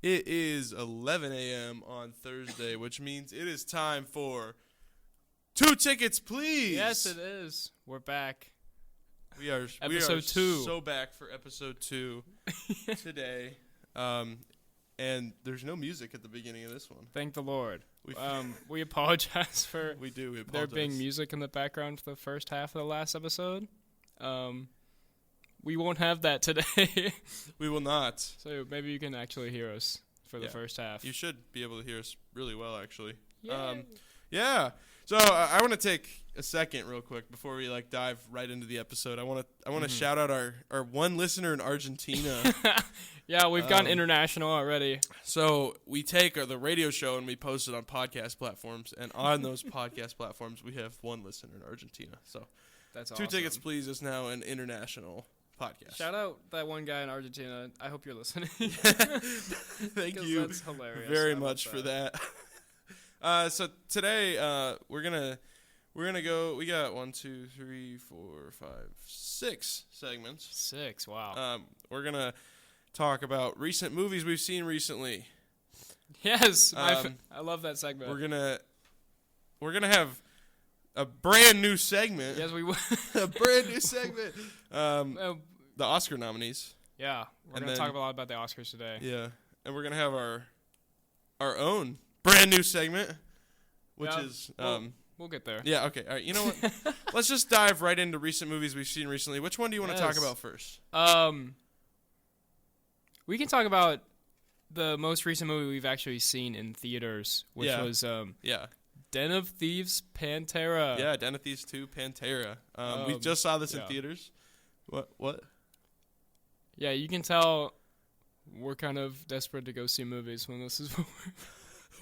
It is 11 a.m. on Thursday, which means it is time for 2 Tickets, Please. Yes, it is. We're back. We are Episode 2. So back for episode 2 today. And there's no music at the beginning of this one. Thank the Lord. We apologize for we apologize. There being music in the background for the first half of the last episode. We won't have that today. We will not. So maybe you can actually hear us for the first half. You should be able to hear us really well, actually. Yay. Yeah. So I want to take a second real quick before we dive right into the episode. I want to shout out our one listener in Argentina. Yeah, we've gone international already. So we take the radio show and we post it on podcast platforms, and on those podcast platforms we have one listener in Argentina. So that's 2 awesome. Tickets Please is now an international podcast. Shout out that one guy in Argentina. I hope you're listening. Thank you that's hilarious. very much for that. So today we're gonna go. We got 1, 2, 3, 4, 5, 6 segments. 6. Wow. We're gonna talk about recent movies we've seen recently. Yes, I love that segment. We're gonna have a brand new segment. Yes, we will. A brand new segment. The Oscar nominees. Yeah, we're gonna talk a lot about the Oscars today. Yeah, and we're gonna have our own brand new segment, which is we'll get there. Yeah. Okay. All right. You know what? Let's just dive right into recent movies we've seen recently. Which one do you want to talk about first? We can talk about the most recent movie we've actually seen in theaters, which was Den of Thieves Pantera. Yeah, Den of Thieves 2 Pantera. We just saw this in theaters. What? Yeah, you can tell we're kind of desperate to go see movies when this is.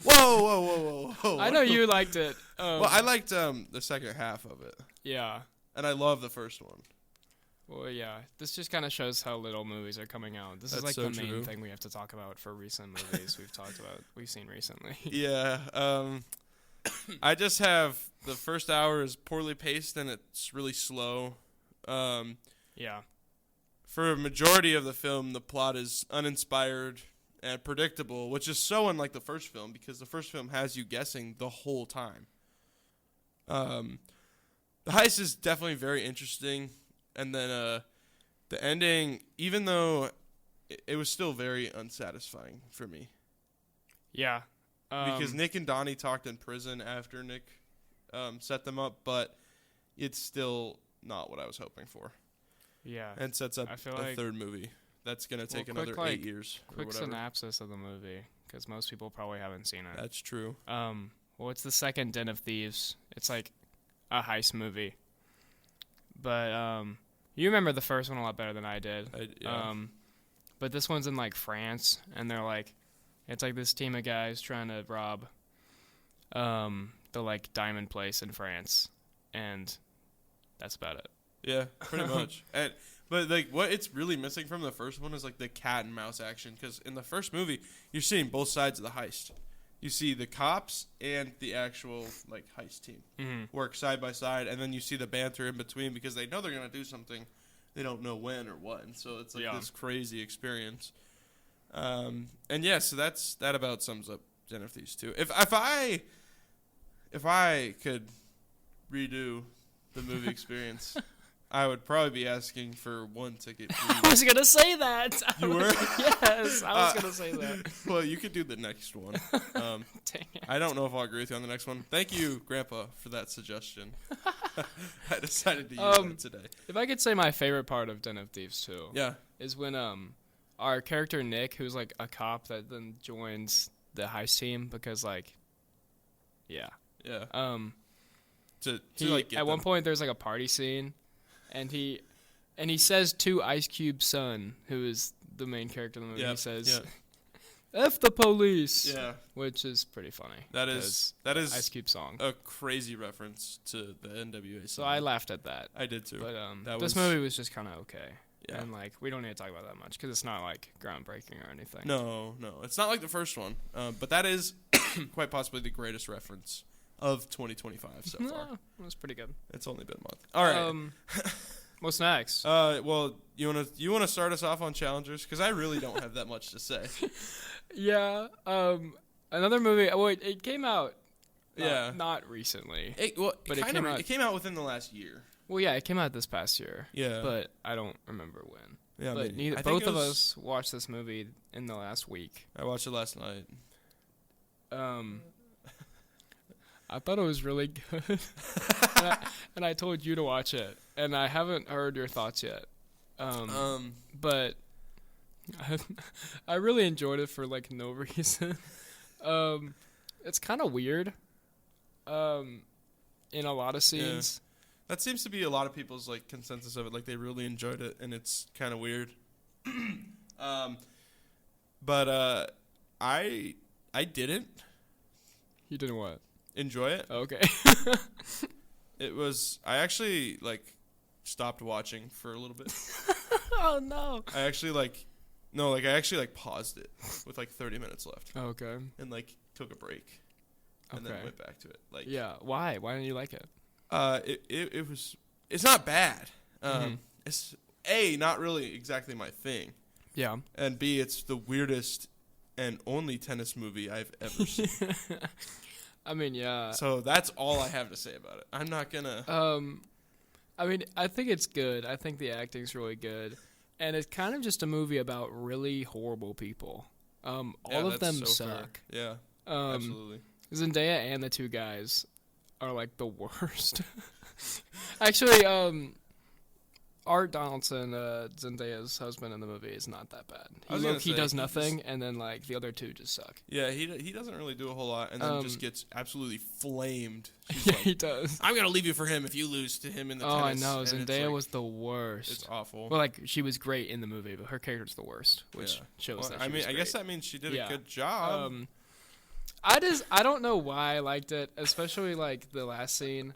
Whoa. I know you liked it. Well, I liked the second half of it. Yeah. And I love the first one. Well, yeah. This just kind of shows how little movies are coming out. This is the main thing we have to talk about for recent movies we've seen recently. Yeah. I just have the first hour is poorly paced and it's really slow. Yeah. For a majority of the film, the plot is uninspired and predictable, which is so unlike the first film because the first film has you guessing the whole time. The heist is definitely very interesting, and then the ending, even though it was still very unsatisfying for me. Yeah. Because Nick and Donnie talked in prison after Nick set them up, but it's still not what I was hoping for. Yeah. And sets up a third movie. That's going to take another 8 years. Quick synopsis of the movie, because most people probably haven't seen it. That's true. Well, it's the second Den of Thieves. It's like a heist movie. But you remember the first one a lot better than I did. But this one's in France, and they're it's this team of guys trying to rob the diamond place in France, and that's about it. Yeah, pretty much. But what it's really missing from the first one is the cat and mouse action, because in the first movie you're seeing both sides of the heist. You see the cops and the actual heist team work side by side, and then you see the banter in between because they know they're gonna do something, they don't know when or what, and so it's this crazy experience. And yeah, so that about sums up Den of Thieves 2. If I could redo the movie experience, I would probably be asking for 1 ticket. Please. I was going to say that. You were? Yes, I was going to say that. Well, you could do the next one. Dang it. I don't know if I'll agree with you on the next one. Thank you, Grandpa, for that suggestion. I decided to use it today. If I could say my favorite part of Den of Thieves 2 is when our character Nick, who's a cop that then joins the heist team because at one point there's a party scene, and he says to Ice Cube's son, who is the main character in the movie, he says, F the police! Yeah. Which is pretty funny. That is Ice Cube's song. A crazy reference to the NWA song. So I laughed at that. I did too. But this movie was just kind of okay. Yeah. And we don't need to talk about that much because it's not groundbreaking or anything. No. It's not like the first one. But that is quite possibly the greatest reference of 2025 so far. It was pretty good. It's only been a month. All right. What's next? Well, you wanna start us off on challengers because I really don't have that much to say. Yeah. Another movie. Oh, wait, it came out. Not recently. It came out within the last year. Well, yeah, it came out this past year. Yeah. But I don't remember when. Yeah, but both of us watched this movie in the last week. I watched it last night. I thought it was really good, and I told you to watch it, and I haven't heard your thoughts yet. But I really enjoyed it for like no reason. It's kind of weird. In a lot of scenes. Yeah. That seems to be a lot of people's like consensus of it. Like they really enjoyed it, and it's kind of weird. But I didn't. You didn't what? Enjoy it. Okay. I actually like stopped watching for a little bit. Oh no. I actually paused it with like 30 minutes left. Okay. And like took a break. And then went back to it. Like yeah, why? Why didn't you like it? It's not bad. It's A, not really exactly my thing. Yeah. And B, it's the weirdest and only tennis movie I've ever seen. I mean, yeah. So that's all I have to say about it. I'm not gonna. I mean, I think it's good. I think the acting's really good, and it's kind of just a movie about really horrible people. All of them suck. Fair. Yeah. Absolutely. Zendaya and the two guys are like the worst. Actually, Art Donaldson, Zendaya's husband in the movie, is not that bad. He does nothing, and then like the other two just suck. Yeah, he doesn't really do a whole lot, and then just gets absolutely flamed. Yeah, he does. I'm gonna leave you for him if you lose to him in the tennis. Oh, I know. Zendaya was the worst. It's awful. Well, like she was great in the movie, but her character's the worst, which shows that. I guess that means she did a good job. I don't know why I liked it, especially like the last scene.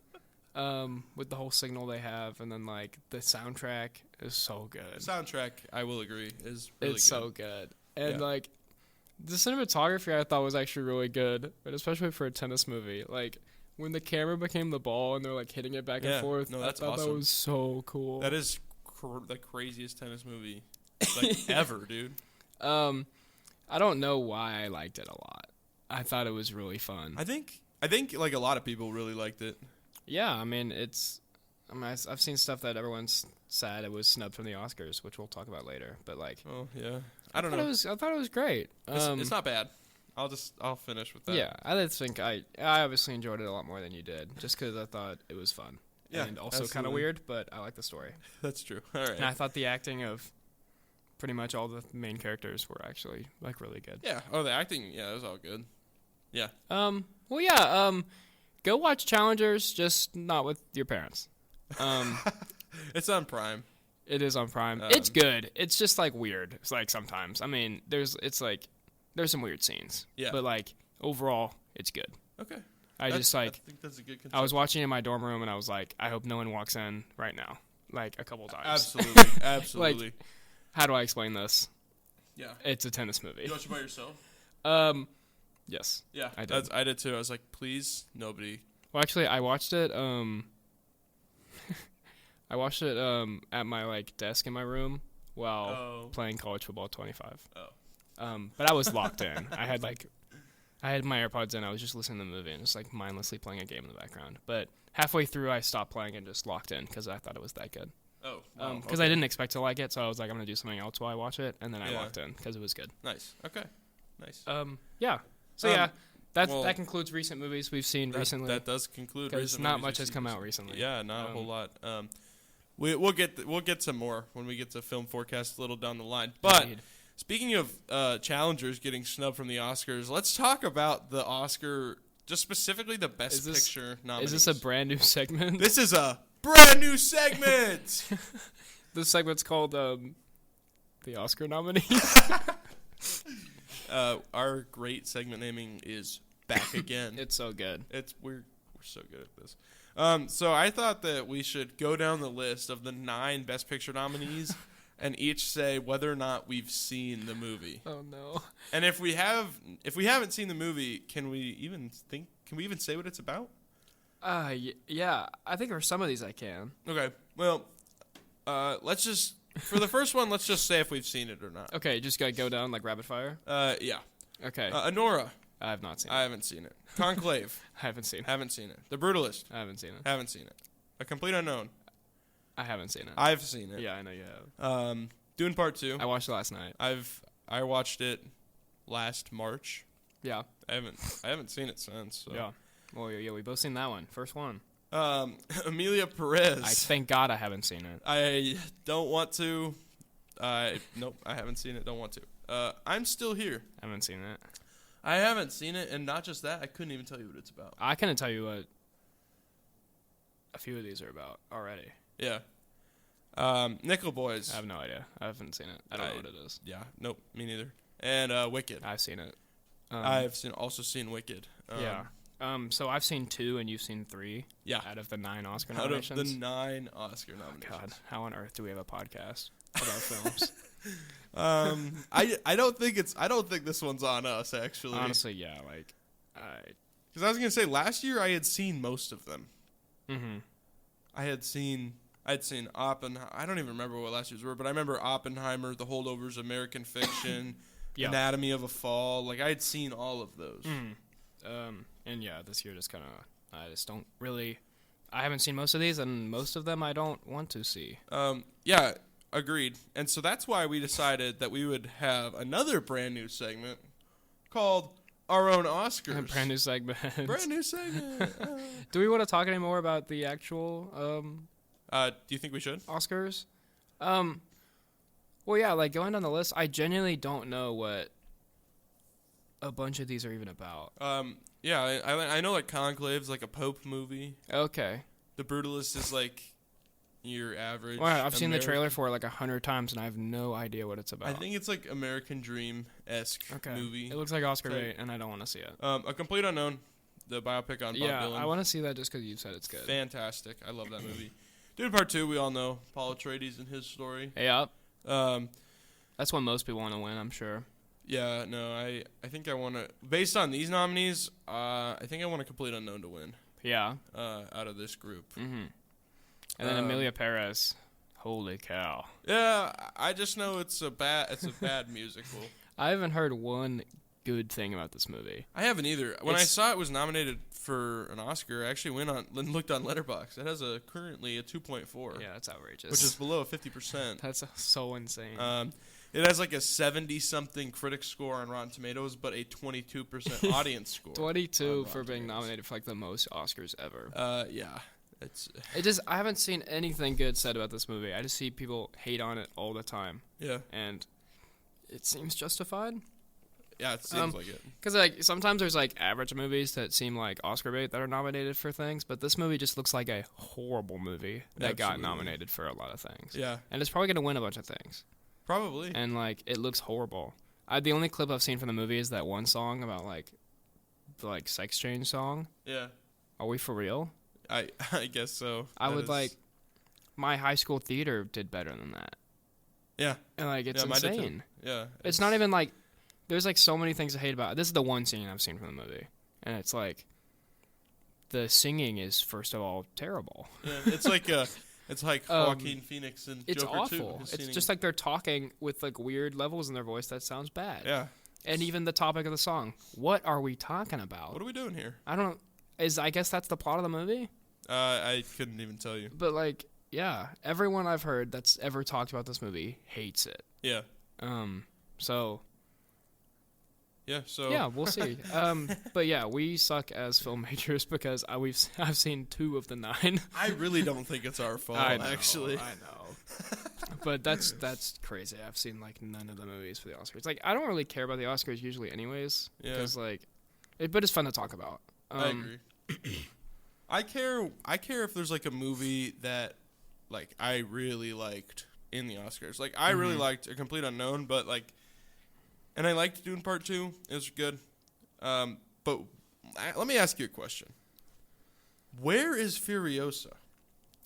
With the whole signal they have, and then like the soundtrack is so good. The soundtrack, I will agree, is really good. So good. And like the cinematography I thought was actually really good, but especially for a tennis movie. Like when the camera became the ball and they're like hitting it back and forth, I thought that was so cool. That is the craziest tennis movie like ever, dude. I don't know why I liked it a lot. I thought it was really fun. I think like a lot of people really liked it. Yeah, I mean, I've seen stuff that everyone's sad it was snubbed from the Oscars, which we'll talk about later. But like, I don't know. I thought it was great. It's not bad. I'll finish with that. Yeah, I think I obviously enjoyed it a lot more than you did, just because I thought it was fun. Yeah, and also kind of weird, but I like the story. That's true. All right. And I thought the acting of pretty much all the main characters were actually like really good. Yeah. Oh, the acting. Yeah, it was all good. Yeah. Well, yeah. Go watch Challengers, just not with your parents. It's on Prime. It is on Prime. It's good. It's just like weird. It's like sometimes. I mean, there's some weird scenes. Yeah. But like overall, it's good. Okay. I think that's a good concept. I was watching in my dorm room and I was like, I hope no one walks in right now. Like a couple times. Absolutely. Absolutely. Like, how do I explain this? Yeah. It's a tennis movie. You watch it by yourself? Yes. Yeah, I did. I did too. I was like, please, nobody. Well, actually, I watched it. I watched it at my like desk in my room while playing College Football 25. But I was locked in. I had my AirPods in. I was just listening to the movie and just like mindlessly playing a game in the background. But halfway through, I stopped playing and just locked in because I thought it was that good. Oh, wow. Because I didn't expect to like it, so I was like, I'm gonna do something else while I watch it, and then I locked in because it was good. Nice. Okay. Nice. Yeah. So that concludes recent movies we've seen recently. That does conclude recent movies. Because not much has come out recently. Yeah, not a whole lot. We'll get some more when we get to film forecast a little down the line. But speaking of challengers getting snubbed from the Oscars, let's talk about the Oscar, just specifically the Best Picture nominees. Is this a brand new segment? This is a brand new segment. This segment's called the Oscar Nominees. Our great segment naming is back again. It's so good. We're so good at this. So I thought that we should go down the list of the 9 Best Picture nominees and each say whether or not we've seen the movie. Oh no. And if we haven't seen the movie, can we even say what it's about? Yeah. I think for some of these I can. Okay. Well, Let's just for the first one, let's just say if we've seen it or not. Okay, just gotta go down like rapid fire. Yeah. Okay. Anora. I have not seen it. I haven't seen it. Conclave. I haven't seen it. Haven't seen it. The Brutalist. I haven't seen it. Haven't seen it. A Complete Unknown. I haven't seen it. I've seen it. Yeah, I know you have. Dune Part 2. I watched it last night. I watched it last March. Yeah. I haven't seen it since. So. Yeah. Well, yeah, we both seen that one. First one. Amelia Perez. I thank God I haven't seen it. I don't want to. Nope, I haven't seen it. Don't want to. I'm Still Here. I haven't seen it. I haven't seen it, and not just that, I couldn't even tell you what it's about. I couldn't tell you what a few of these are about already. Yeah. Nickel Boys. I have no idea. I haven't seen it. I don't know what it is. Yeah, nope, me neither. And Wicked. I've seen it. I've also seen Wicked. Yeah. So I've seen 2 and you've seen 3. Yeah. Out of the 9 Oscar Out nominations. of the 9 Oscar nominations. God, how on earth do we have a podcast about films? I don't think this one's on us actually. Honestly, yeah. Because I was gonna say last year I had seen most of them. Mm-hmm. I'd seen Oppenheimer. I don't even remember what last year's were, but I remember Oppenheimer, The Holdovers, American Fiction, Anatomy of a Fall. Like I had seen all of those. And yeah, this year just kind of I just don't really. I haven't seen most of these, and most of them I don't want to see. Yeah, agreed. And so that's why we decided that we would have another brand new segment called Our Own Oscars. A brand new segment. Brand new segment. Do we want to talk any more about the actual do you think we should? Oscars? Well, yeah, like going down the list, I genuinely don't know what a bunch of these are even about. Yeah, I know like Conclave's like a Pope movie. Okay. The Brutalist is like your average. Well, I've seen the trailer for it like 100 times, and I have no idea what it's about. I think it's like American Dream-esque movie. It looks like Oscar bait, and I don't want to see it. A Complete Unknown, the biopic on Bob Dylan. Yeah, I want to see that just because you said it's good. Fantastic. I love that movie. Dune Part 2, we all know. Paul Atreides and his story. Yeah. That's what most people want to win, I'm sure. Yeah, no, I think I want to... Based on these nominees, I think I want a Complete Unknown to win. Yeah. Out of this group. Mm-hmm. And then Amelia Perez. Holy cow. Yeah, I just know it's a bad musical. I haven't heard one good thing about this movie. I haven't either. When I saw it was nominated for an Oscar, I actually went on and looked on Letterboxd. It has currently a 2.4. Yeah, that's outrageous. Which is below 50%. That's so insane. It has like a 70-something critic score on Rotten Tomatoes, but a 22% audience score. 22 for being nominated for like the most Oscars ever. Yeah. I haven't seen anything good said about this movie. I just see people hate on it all the time. Yeah. And it seems justified. Yeah, it seems like it. Because like sometimes there's like average movies that seem like Oscar bait that are nominated for things, but this movie just looks like a horrible movie that got nominated for a lot of things. Yeah. And it's probably going to win a bunch of things. Probably. And like it looks horrible. The only clip I've seen from the movie is that one song about like the sex change song. Yeah. Are we for real? I guess so. My high school theater did better than that. Yeah. And like it's insane. Yeah. It's not even like there's like so many things to hate about it. This is the one scene I've seen from the movie. And it's like the singing is first of all terrible. Yeah, it's like Joaquin Phoenix and it's Joker awful. 2. It's just like they're talking with like weird levels in their voice that sounds bad. Yeah. And even the topic of the song. What are we talking about? What are we doing here? I don't know. I guess that's the plot of the movie? I couldn't even tell you. But like, yeah, everyone I've heard that's ever talked about this movie hates it. Yeah. So. Yeah. So. Yeah, we'll see. But yeah, we suck as film majors because I've seen 2 of the 9. I really don't think it's our fault. Actually. I know. But that's crazy. I've seen like none of the movies for the Oscars. Like I don't really care about the Oscars usually, anyways. Yeah. Because but it's fun to talk about. I agree. I care if there's like a movie that like I really liked in the Oscars. Like I really liked A Complete Unknown, but and I liked Dune Part 2. It was good. But let me ask you a question. Where is Furiosa?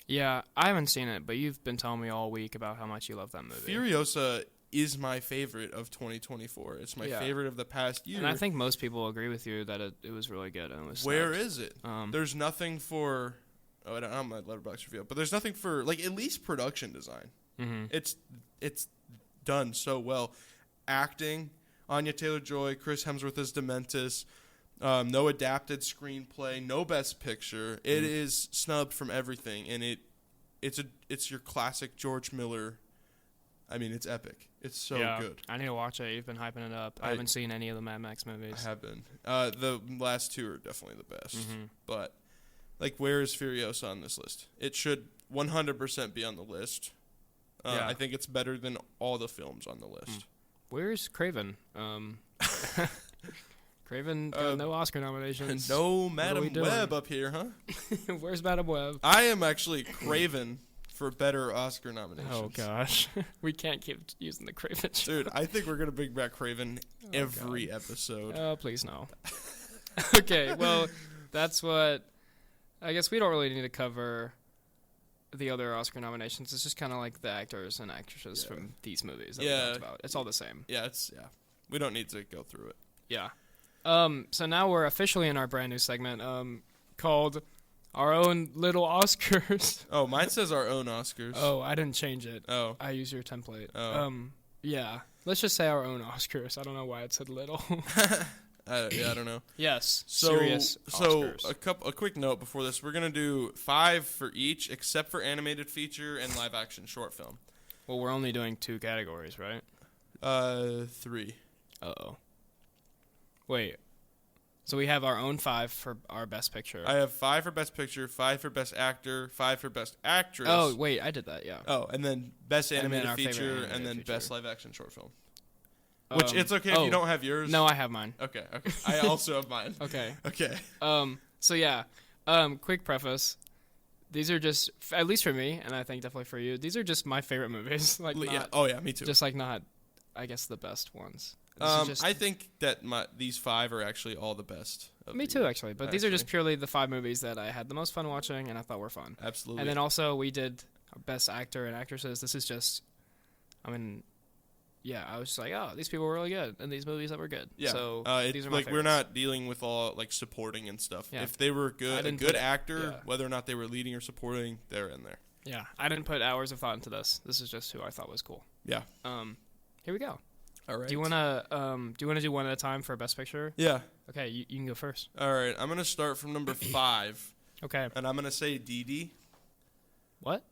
Yeah, I haven't seen it, but you've been telling me all week about how much you love that movie. Furiosa is my favorite of 2024. It's my favorite of the past year. And I think most people agree with you that it was really good. And it was Where is it? There's nothing for I don't have my Letterboxd review, but there's nothing for like at least production design. Mm-hmm. It's done so well. Acting, Anya Taylor-Joy, Chris Hemsworth as Dementis. No adapted screenplay, no best picture. It is snubbed from everything, and it's your classic George Miller. I mean, it's epic. It's so good. I need to watch it. You've been hyping it up. I haven't seen any of the Mad Max movies. I have been. The last two are definitely the best. Mm-hmm. But, like, where is Furiosa on this list? It should 100% be on the list. I think it's better than all the films on the list. Where's Craven? Craven got no Oscar nominations. No Madam Web up here, huh? Where's Madam Web? I am actually Craven for better Oscar nominations. Oh, gosh. We can't keep using the Craven joke. Dude, I think we're going to bring back Craven every episode. Oh, please no. Okay, well, that's what... I guess we don't really need to cover the other Oscar nominations. It's just kind of like the actors and actresses from these movies that we talked about. It's all the same. Yeah, we don't need to go through it. Yeah. So now we're officially in our brand new segment called Our Own Little Oscars. Oh, mine says Our Own Oscars. Oh, I didn't change it. Oh. I use your template. Oh. Yeah. Let's just say Our Own Oscars. I don't know why it said little. I don't know. Yes. So, serious Oscars. a quick note before this. We're going to do 5 for each, except for animated feature and live action short film. Well, we're only doing 2 categories, right? 3. Uh-oh. Wait. So we have our own 5 for our best picture. I have 5 for best picture, 5 for best actor, 5 for best actress. Oh, wait, I did that, yeah. Oh, and then best animated feature, and then best live action short film. Which it's okay if you don't have yours. No, I have mine. Okay. I also have mine. Okay. Okay. So yeah, quick preface. These are just, at least for me, and I think definitely for you, these are just my favorite movies. Like, me too. Just like not, I guess, the best ones. I think that these 5 are actually all the best. Me too, actually. But these are just purely the 5 movies that I had the most fun watching and I thought were fun. Absolutely. And then also we did best actor and actresses. This is just, I mean, yeah, I was just like, oh, these people were really good in these movies that were good. Yeah. So these are my like favorites. we're not dealing with all like supporting and stuff. Yeah. If they were good, a good actor, whether or not they were leading or supporting, they're in there. Yeah. I didn't put hours of thought into this. This is just who I thought was cool. Yeah. Here we go. All right. Do you wanna do one at a time for best picture? Yeah. Okay, you can go first. All right. I'm gonna start from number 5. Okay. And I'm gonna say Dee Dee. What?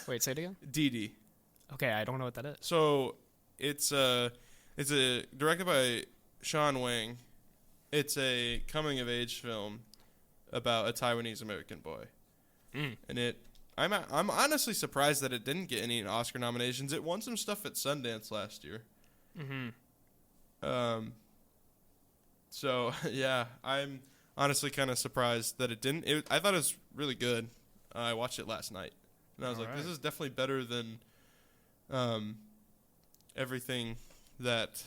Wait, say it again. Dee Dee. Okay, I don't know what that is. So it's directed by Sean Wang. It's a coming of age film about a Taiwanese American boy. And I'm honestly surprised that it didn't get any Oscar nominations. It won some stuff at Sundance last year. So yeah, I'm honestly kind of surprised that it didn't. I thought it was really good. I watched it last night, and I was this is definitely better than everything that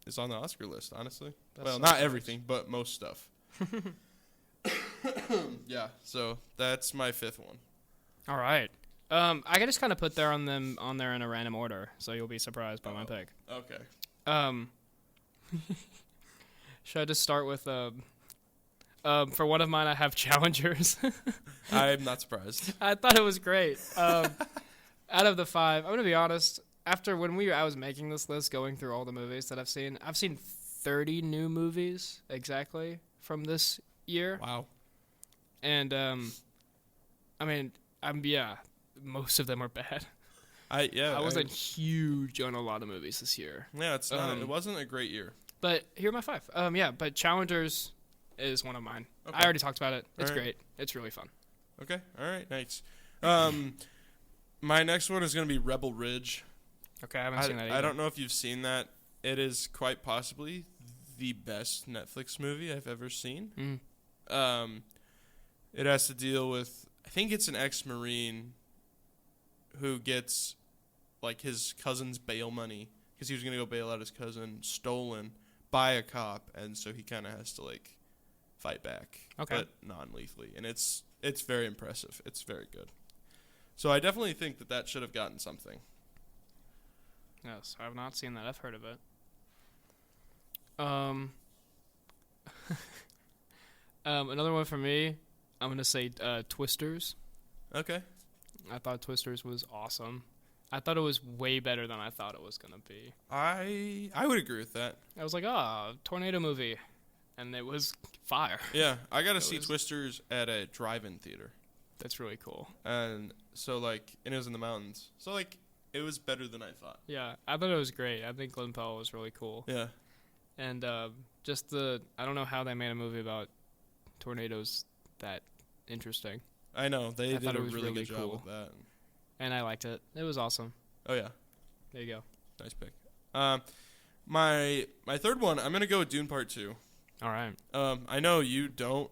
is on the Oscar list. Honestly, not everything, but most stuff. Yeah, so that's my 5th one. All right. I can just kind of put on there in a random order, so you'll be surprised by my pick. Okay. Should I just start with for one of mine, I have Challengers. I'm not surprised. I thought it was great. Out of the 5, I'm gonna be honest. After I was making this list, going through all the movies that I've seen 30 new movies exactly from this year. Wow. And most of them are bad. I wasn't huge on a lot of movies this year. Yeah, it's not. It wasn't a great year. But here are my 5. But Challengers is one of mine. Okay. I already talked about it. It's great. It's really fun. Okay. All right. Nice. My next one is going to be Rebel Ridge. Okay, I haven't seen that either. I don't know if you've seen that. It is quite possibly the best Netflix movie I've ever seen. It has to deal with, I think it's an ex-Marine who gets like his cousin's bail money because he was going to go bail out his cousin, stolen by a cop, and so he kind of has to like fight back, but non-lethally. And it's very impressive. It's very good. So I definitely think that should have gotten something. Yes, I have not seen that. I've heard of it. Another one for me. I'm going to say Twisters. Okay. I thought Twisters was awesome. I thought it was way better than I thought it was going to be. I would agree with that. I was like, tornado movie. And it was fire. Yeah, I got to see Twisters at a drive-in theater. That's really cool. And so, like, and it was in the mountains. So, like, it was better than I thought. Yeah, I thought it was great. I think Glenn Powell was really cool. Yeah. And just I don't know how they made a movie about tornadoes that interesting. I know. They did a really good job with that. And I liked it. It was awesome. Oh, yeah. There you go. Nice pick. My third one, I'm going to go with Dune Part 2. All right. I know you don't.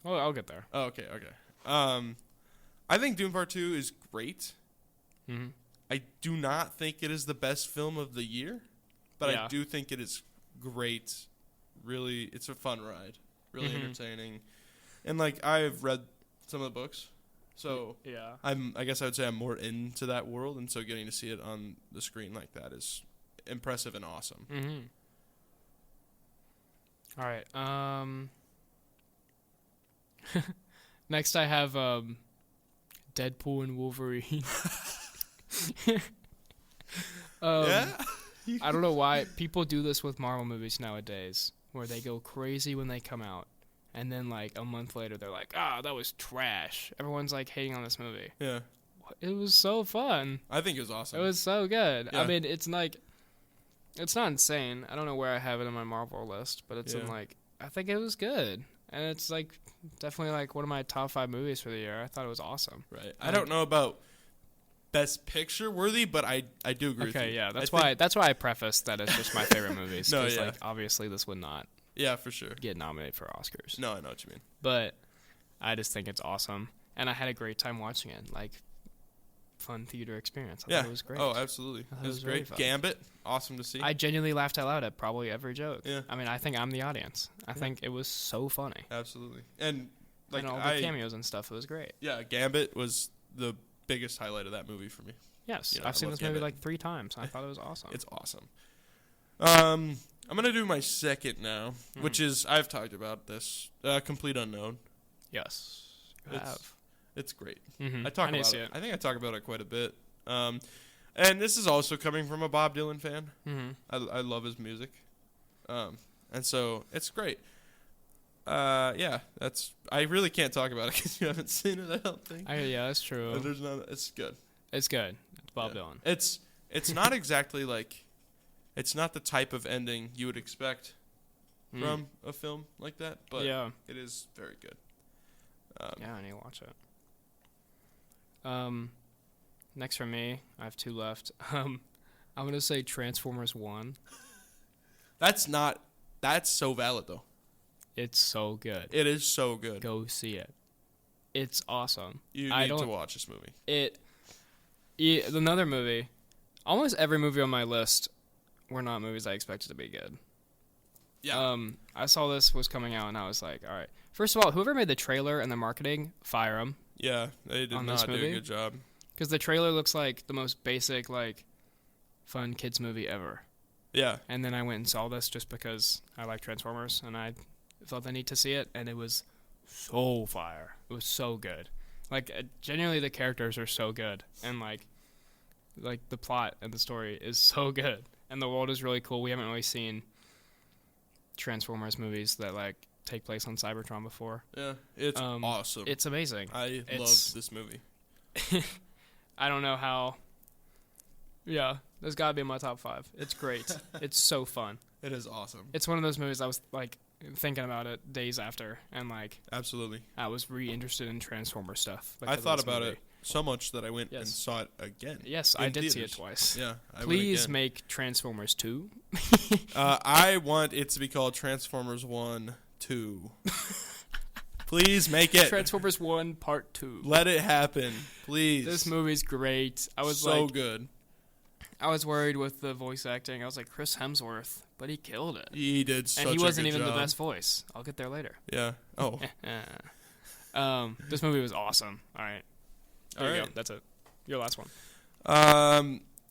Oh, I'll get there. Oh, okay. I think Dune Part 2 is great. Mm-hmm. I do not think it is the best film of the year, but I do think it is great. Really, it's a fun ride. Really entertaining. And, like, I've read some of the books, so yeah. I guess I would say I'm more into that world, and so getting to see it on the screen like that is impressive and awesome. Mm-hmm. All right. Next I have Deadpool and Wolverine. Yeah? I don't know why people do this with Marvel movies nowadays, where they go crazy when they come out, and then like a month later they're like, that was trash. Everyone's like hating on this movie. Yeah. It was so fun. I think it was awesome. It was so good. Yeah. I mean, it's not insane. I don't know where I have it on my Marvel list, but it's in like, I think it was good. And it's like definitely like one of my top 5 movies for the year. I thought it was awesome. Right. I don't know about best picture worthy, but I do agree with you. Okay, yeah. That's why I prefaced that it's just my favorite movies. No, like obviously this would not for sure get nominated for Oscars. No, I know what you mean. But I just think it's awesome. And I had a great time watching it. Like, fun theater experience. I thought it was great. Oh, absolutely. It was great. Fun. Gambit, awesome to see. I genuinely laughed out loud at probably every joke. Yeah. I mean, I think I'm the audience. I think it was so funny. Absolutely. And like all the cameos and stuff, it was great. Yeah, Gambit was the biggest highlight of that movie for me. Yes, I've seen this movie like 3 times. I thought it was awesome. It's awesome. I'm going to do my second now, which is, I've talked about this, Complete Unknown. Yes, you have. It's great. Mm-hmm. I talk about it. I think I talk about it quite a bit. And this is also coming from a Bob Dylan fan. Mm-hmm. I love his music. And so it's great. I really can't talk about it because you haven't seen it, I don't think. Yeah, that's true. It's good. It's good. It's Bob Dylan. It's not exactly like, it's not the type of ending you would expect from a film like that, but it is very good. I need to watch it. Next for me, I have 2 left. I'm gonna say Transformers 1. That's so valid though. It's so good. It is so good. Go see it. It's awesome. You need to watch this movie. Another movie. Almost every movie on my list were not movies I expected to be good. Yeah. I saw this was coming out, and I was like, all right. First of all, whoever made the trailer and the marketing, fire them. Yeah, they did not do a good job. Because the trailer looks like the most basic, like, fun kids movie ever. Yeah. And then I went and saw this just because I like Transformers, and I felt the need to see it, and it was so fire. It was so good. Like, genuinely, the characters are so good, and, like the plot and the story is so good. And the world is really cool. We haven't really seen Transformers movies that, like, take place on Cybertron before. Yeah, it's awesome. It's amazing. I love this movie. I don't know how. Yeah, there's got to be in my top 5. It's great. It's so fun. It is awesome. It's one of those movies I was, like, thinking about it days after, and, like... Absolutely. I was re-interested in Transformer stuff. I thought about it so much that I went and saw it again. Yes, I did see it twice. Yeah, Please make Transformers 2. I want it to be called Transformers 1, 2. Please make it. Transformers 1 Part 2. Let it happen, please. This movie's great. I was so good. I was worried with the voice acting. I was like, Chris Hemsworth, but he killed it. He did such a good job. And he wasn't even the best voice. I'll get there later. Yeah. Oh. This movie was awesome. All right. There you go. That's it. Your last one.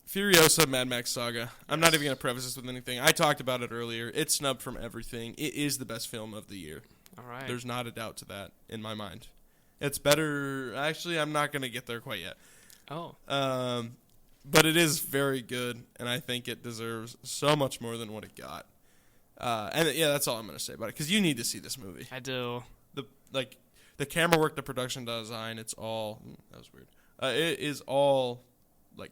Furiosa Mad Max Saga. I'm not even going to preface this with anything. I talked about it earlier. It's snubbed from everything. It is the best film of the year. All right. There's not a doubt to that in my mind. It's better. Actually, I'm not going to get there quite yet. Oh. But it is very good, and I think it deserves so much more than what it got. And yeah, that's all I'm going to say about it, because you need to see this movie. I do. The camera work, the production design, it's all... that was weird. It is all, like,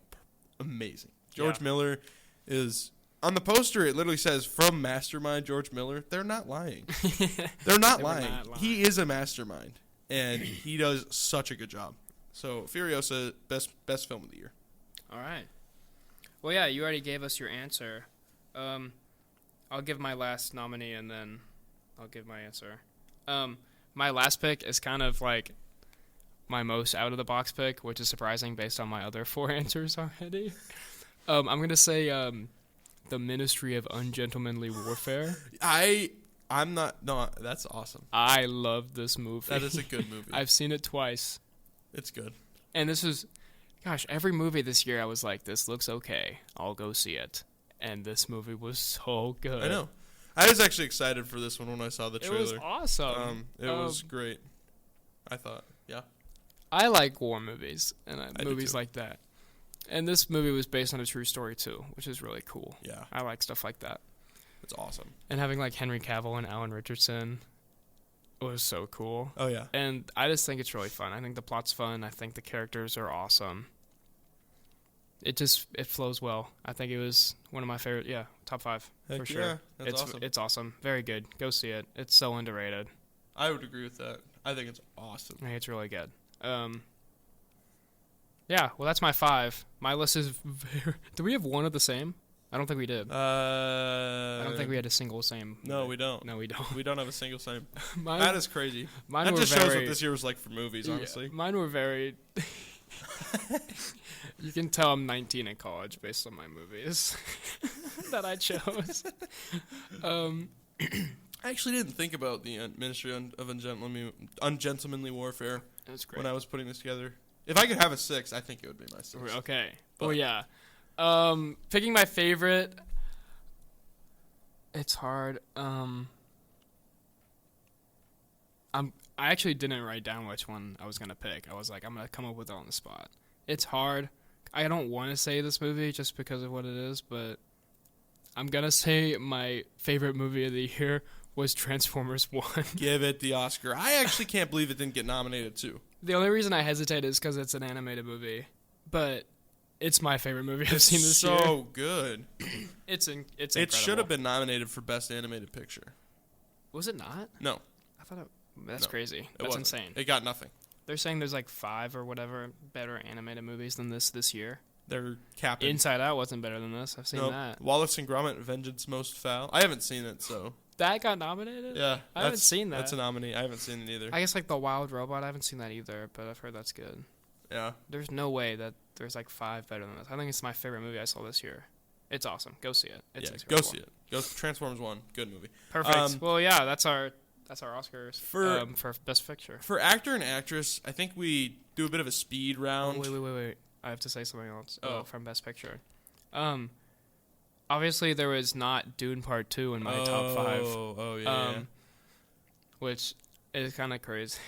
amazing. George Miller is... On the poster, it literally says, from Mastermind George Miller. They're not lying. They're not lying. He is a mastermind, and he does such a good job. So, Furiosa, best film of the year. All right. Well, yeah, you already gave us your answer. I'll give my last nominee, and then I'll give my answer. My last pick is kind of like my most out-of-the-box pick, which is surprising based on my other 4 answers already. I'm going to say The Ministry of Ungentlemanly Warfare. I'm not... No, that's awesome. I love this movie. That is a good movie. I've seen it twice. It's good. And this was... Gosh, every movie this year I was like, this looks okay. I'll go see it. And this movie was so good. I know. I was actually excited for this one when I saw the trailer. It was awesome. It was great. I thought, yeah. I like war movies and movies too. like that. And this movie was based on a true story too, which is really cool. Yeah. I like stuff like that. It's awesome. And having like Henry Cavill and Alan Richardson was so cool. Oh, yeah. And I just think it's really fun. I think the plot's fun. I think the characters are awesome. It flows well. I think it was one of my favorite, top 5 Heck for sure. Yeah, that's awesome. It's awesome. Very good. Go see it. It's so underrated. I would agree with that. I think it's awesome. I think it's really good. Yeah, well, that's my 5. My list is do we have one of the same? I don't think we did. I don't think we had a single same. No, we don't. No, we don't. We don't have a single same. Mine, that is crazy. Mine that were just very, shows what this year was like for movies, honestly. Yeah, mine were very... You can tell I'm 19 in college based on my movies that I chose. I actually didn't think about the Ministry of Ungentlemanly Warfare when I was putting this together. If I could have a 6, I think it would be my 6. Okay. But, yeah. Picking my favorite, it's hard. I actually didn't write down which one I was going to pick. I was like, I'm going to come up with it on the spot. It's hard. I don't want to say this movie just because of what it is, but I'm going to say my favorite movie of the year was Transformers 1. Give it the Oscar. I actually can't believe it didn't get nominated, too. The only reason I hesitate is because it's an animated movie, but it's my favorite movie I've seen this year. So good. It's incredible. It should have been nominated for Best Animated Picture. Was it not? No. I thought it... That's crazy. That's insane. It got nothing. They're saying there's like 5 or whatever better animated movies than this year. They're capping. Inside Out wasn't better than this. I've seen that. Wallace and Gromit: Vengeance Most Foul. I haven't seen it, so... That got nominated? Yeah. I haven't seen that. That's a nominee. I haven't seen it either. I guess like The Wild Robot, I haven't seen that either, but I've heard that's good. Yeah. There's no way that there's like 5 better than this. I think it's my favorite movie I saw this year. It's awesome. Go see it. It's go see it. Go Transformers 1. Good movie. Perfect. Well, yeah, that's our Oscars for Best Picture. For actor and actress, I think we do a bit of a speed round. Oh, wait. I have to say something else from Best Picture. Obviously, there was not Dune Part 2 in my top 5. Oh, yeah. Which is kind of crazy.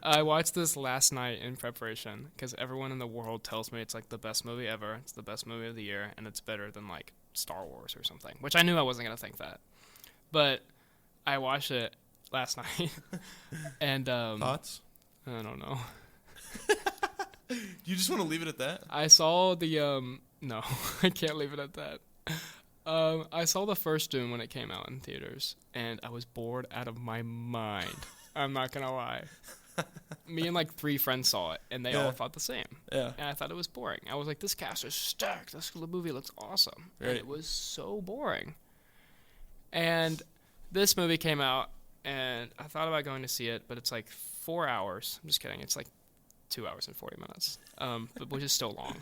I watched this last night in preparation because everyone in the world tells me it's like the best movie ever. It's the best movie of the year, and it's better than like Star Wars or something, which I knew I wasn't going to think that. But I watched it last night, and... Thoughts? I don't know. You just want to leave it at that? I saw the... No, I can't leave it at that. I saw the first Dune when it came out in theaters, and I was bored out of my mind. I'm not going to lie. Me and like 3 friends saw it, and they all thought the same. Yeah. And I thought it was boring. I was like, this cast is stacked. This movie looks awesome. Right. And it was so boring. And this movie came out, and I thought about going to see it, but it's like 4 hours. I'm just kidding. It's like 2 hours and 40 minutes, but which is still long.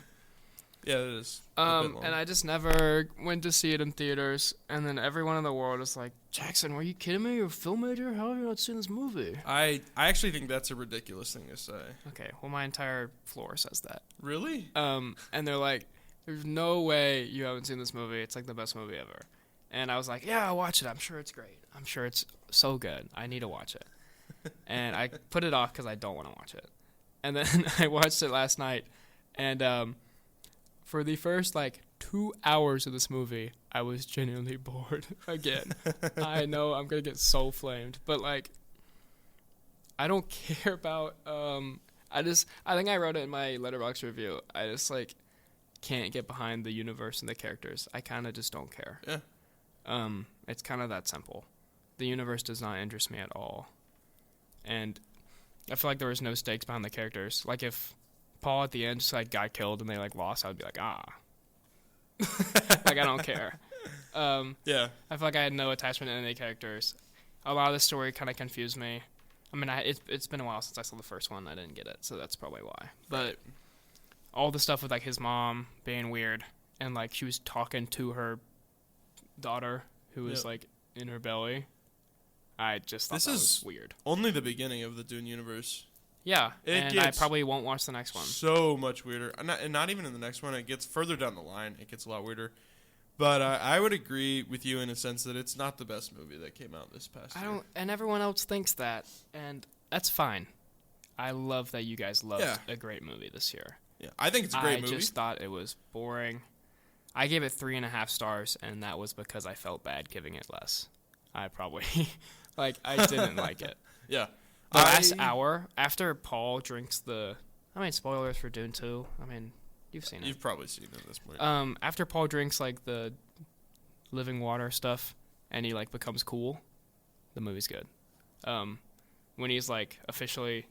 Yeah, it is. And I just never went to see it in theaters. And then everyone in the world is like, Jackson, were you kidding me? You're a film major? How have you not seen this movie? I actually think that's a ridiculous thing to say. Okay, well, my entire floor says that. Really? And they're like, there's no way you haven't seen this movie. It's like the best movie ever. And I was like, yeah, I'll watch it. I'm sure it's great. I'm sure it's so good. I need to watch it. And I put it off because I don't want to watch it. And then I watched it last night. And for the first, 2 hours of this movie, I was genuinely bored again. I know I'm going to get so flamed. But, I don't care about... I think I wrote it in my Letterboxd review. I just, can't get behind the universe and the characters. I kind of just don't care. Yeah. It's kind of that simple. The universe does not interest me at all. And I feel like there was no stakes behind the characters. Like, if Paul at the end just, got killed and they, lost, I would be like, ah. I don't care. Yeah. I feel like I had no attachment to any characters. A lot of the story kind of confused me. I mean, it's been a while since I saw the first one. I didn't get it, so that's probably why. But all the stuff with, his mom being weird and, she was talking to her daughter who was, in her belly. I just thought that was weird. Only the beginning of the Dune universe. Yeah, and I probably won't watch the next one. So much weirder. And not even in the next one. It gets further down the line. It gets a lot weirder. But I would agree with you in a sense that it's not the best movie that came out this past year. And everyone else thinks that, and that's fine. I love that you guys loved a great movie this year. Yeah, I think it's a great movie. I just thought it was boring. I gave it 3.5 stars, and that was because I felt bad giving it less. I probably... I didn't like it. Yeah. The last hour, after Paul drinks the... I mean, spoilers for Dune 2. I mean, you've seen it. You've probably seen it at this point. After Paul drinks, the living water stuff, and he, becomes cool, the movie's good. When he's, officially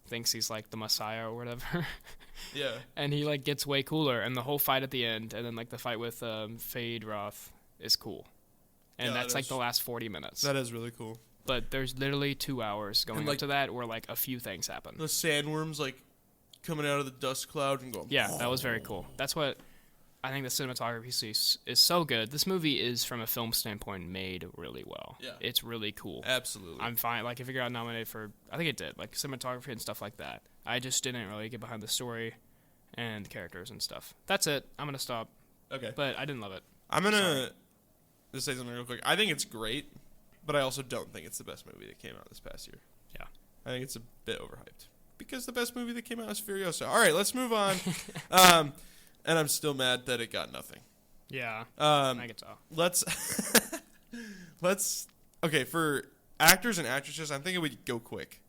thinks he's, the Messiah or whatever. Yeah. And he, gets way cooler, and the whole fight at the end, and then, the fight with Fade Roth is cool. And that's, the last 40 minutes. That is really cool. But there's literally 2 hours going up to that where, a few things happen. The sandworms, coming out of the dust cloud and going... Yeah, that was very cool. That's what... I think the cinematography is so good. This movie is, from a film standpoint, made really well. Yeah. It's really cool. Absolutely. I'm fine. If it got nominated for... I think it did. Cinematography and stuff like that. I just didn't really get behind the story and the characters and stuff. That's it. I'm going to stop. Okay. But I didn't love it. I'm going to just say something real quick. I think it's great, but I also don't think it's the best movie that came out this past year. Yeah. I think it's a bit overhyped. Because the best movie that came out is Furiosa. All right, let's move on. And I'm still mad that it got nothing. Yeah. I can tell. Let's. Okay, for actors and actresses, I'm thinking we go quick.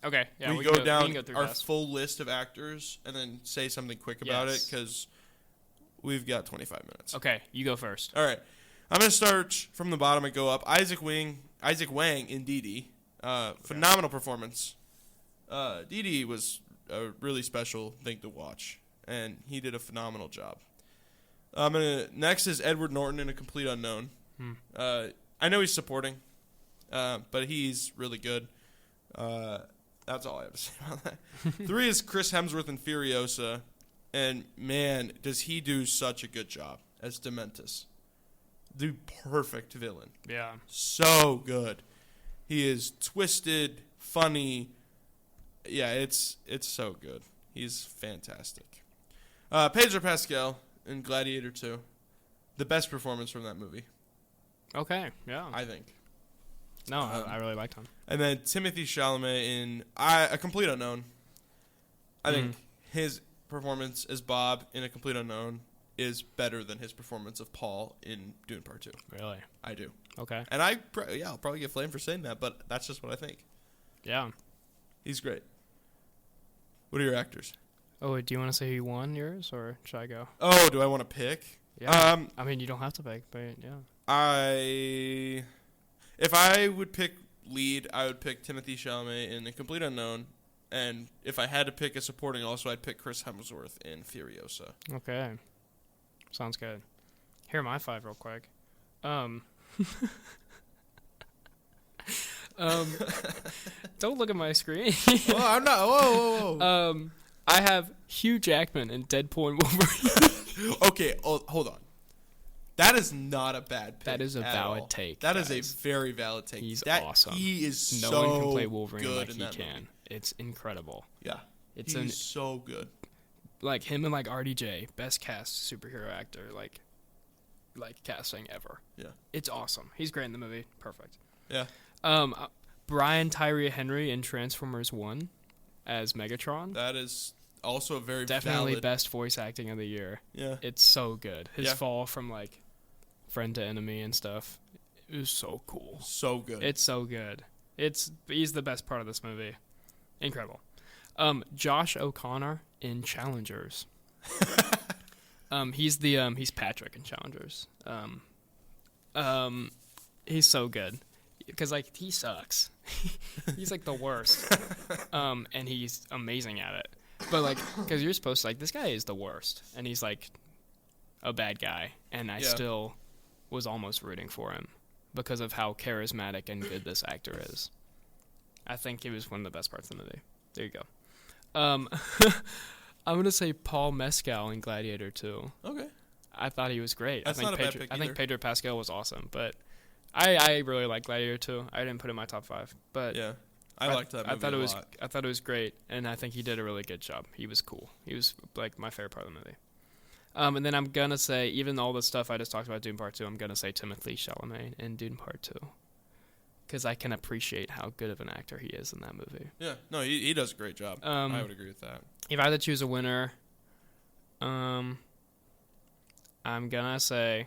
Okay. Yeah. We go down we can go our fast. full list of actors and then say something quick about it because we've got 25 minutes. Okay, you go first. All right. I'm going to start from the bottom and go up. Isaac Wang in Didi. Phenomenal performance. Didi was a really special thing to watch, and he did a phenomenal job. Next is Edward Norton in A Complete Unknown. I know he's supporting, but he's really good. That's all I have to say about that. 3 is Chris Hemsworth in Furiosa, and man, does he do such a good job as Dementus. The perfect villain. Yeah. So good. He is twisted, funny. Yeah, it's so good. He's fantastic. Pedro Pascal in Gladiator 2. The best performance from that movie. Okay, yeah. I think. No, I really liked him. And then Timothy Chalamet in A Complete Unknown. I think his performance as Bob in A Complete Unknown is better than his performance of Paul in Dune Part 2. Really? I do. Okay. And I'll probably get flamed for saying that, but that's just what I think. Yeah. He's great. What are your actors? Oh, do you want to say who won yours, or should I go? Oh, do I want to pick? Yeah. I mean, you don't have to pick, but yeah. If I would pick lead, I would pick Timothy Chalamet in A Complete Unknown. And if I had to pick a supporting also, I'd pick Chris Hemsworth in Furiosa. Okay. Sounds good. Here are my 5 real quick. Don't look at my screen. Oh, I'm not. Whoa. I have Hugh Jackman in Deadpool and Wolverine. Okay, hold on. That is not a bad pick. That is a valid take. That is a very valid take. He's awesome. He is no so one can play Wolverine good like he can. movie. It's incredible. Yeah. He's so good. Like him and like RDJ, best cast superhero actor. Like like casting ever. Yeah. It's awesome. He's great in the movie. Perfect. Yeah. Brian Tyree Henry in Transformers 1 as Megatron. That is also a very definitely valid. Best voice acting of the year. Yeah. It's so good. His fall from like friend to enemy and stuff. It was so cool. So good. It's so good. He's the best part of this movie. Incredible. Josh O'Connor in Challengers. He's Patrick in Challengers. He's so good because like he sucks. He's like the worst. And he's amazing at it. But like, because you're supposed to like, this guy is the worst, and he's like a bad guy, and I still was almost rooting for him because of how charismatic and good this actor is. I think he was one of the best parts of the movie. There you go. I'm gonna say Paul Mescal in Gladiator 2. Okay. I thought he was great. That's not a bad pick I think either. Pedro Pascal was awesome, but I really like Gladiator 2. I didn't put it in my top 5, but Yeah. I liked that movie a lot. I thought it was great, and I think he did a really good job. He was cool. He was like my favorite part of the movie. And then I'm gonna say, even all the stuff I just talked about Dune Part 2, I'm gonna say Timothée Chalamet in Dune Part 2, because I can appreciate how good of an actor he is in that movie. Yeah, no, he does a great job. I would agree with that. If I had to choose a winner, I'm gonna say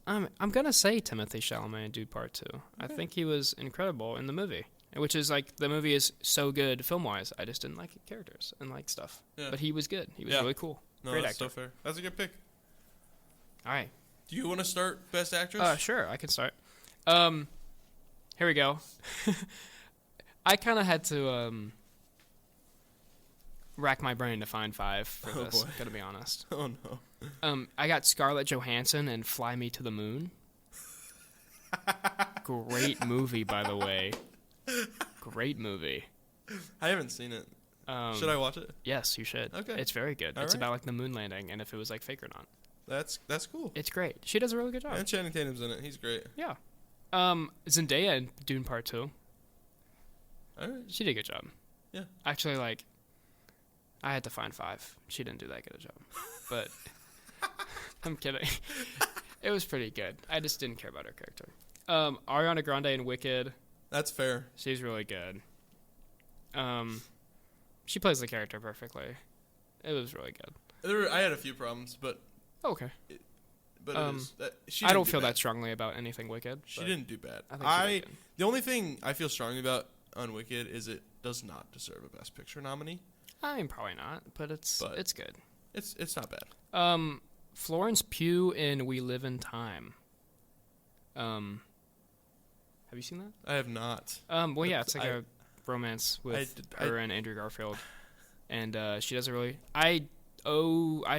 I'm gonna say Timothée Chalamet in Dune Part 2. Okay. I think he was incredible in the movie, which is like the movie is so good film wise. I just didn't like characters and like stuff, but he was good. He was really cool. No, great that's actor. so fair. That's a good pick. All right. Do you want to start Best Actress? Sure, I can start. Here we go. I kind of had to rack my brain to find 5 for this. Boy. Gotta be honest. Oh no. I got Scarlett Johansson in Fly Me to the Moon. Great movie, by the way. Great movie. I haven't seen it. Should I watch it? Yes, you should. Okay. It's very good. All it's right. about like the moon landing and if it was like fake or not. That's cool. It's great. She does a really good job. And Channing Tatum's in it. He's great. Yeah. Zendaya in Dune Part 2. All right. She did a good job. Yeah. Actually, like, I had to find 5. She didn't do that good a job. But I'm kidding. It was pretty good. I just didn't care about her character. Ariana Grande in Wicked. That's fair. She's really good. She plays the character perfectly. It was really good. I had a few problems, but okay. But I don't feel that strongly about anything Wicked. She didn't do bad. I think she did good. The only thing I feel strongly about on Wicked is it does not deserve a Best Picture nominee. I mean, probably not, but it's good. It's not bad. Florence Pugh in We Live in Time. Have you seen that? I have not. Well, yeah, it's like a romance with her and Andrew Garfield, and she does a really. I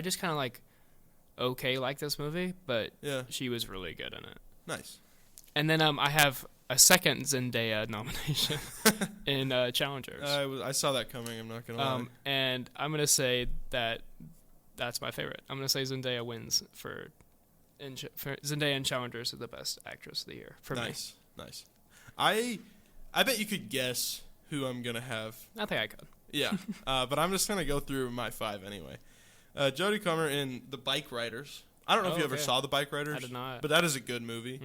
just kind of like this movie, but she was really good in it. Nice. And then I have a second Zendaya nomination in Challengers. I saw that coming. I'm not gonna lie. And I'm gonna say that's my favorite. I'm gonna say Zendaya wins for Zendaya in Challengers is the best actress of the year for me. Nice. I bet you could guess who I'm gonna have. I think I could. Yeah. But I'm just gonna go through my 5 anyway. Jodie Comer in The Bike Riders. I don't know if you ever saw The Bike Riders. I did not. But that is a good movie.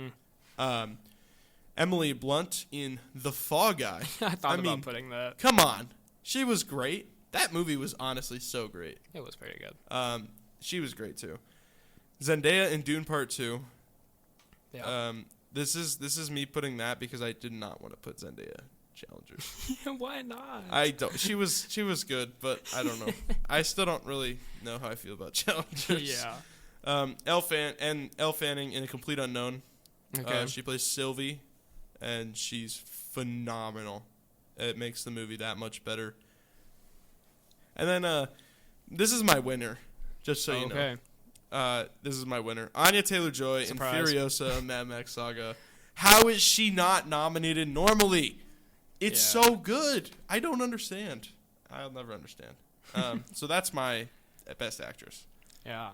Emily Blunt in The Fall Guy. I thought about putting that. Come on. She was great. That movie was honestly so great. It was pretty good. She was great too. Zendaya in Dune Part 2. Yeah. This is me putting that because I did not want to put Zendaya Challengers. Why not? I don't. She was good, but I don't know. I still don't really know how I feel about Challengers. Yeah. Elle Fanning in A Complete Unknown. Okay. She plays Sylvie, and she's phenomenal. It makes the movie that much better. And then this is my winner, just so you know. This is my winner. Anya Taylor-Joy in Furiosa, Mad Max Saga. How is she not nominated normally? It's so good. I don't understand. I'll never understand. So that's my Best Actress. Yeah.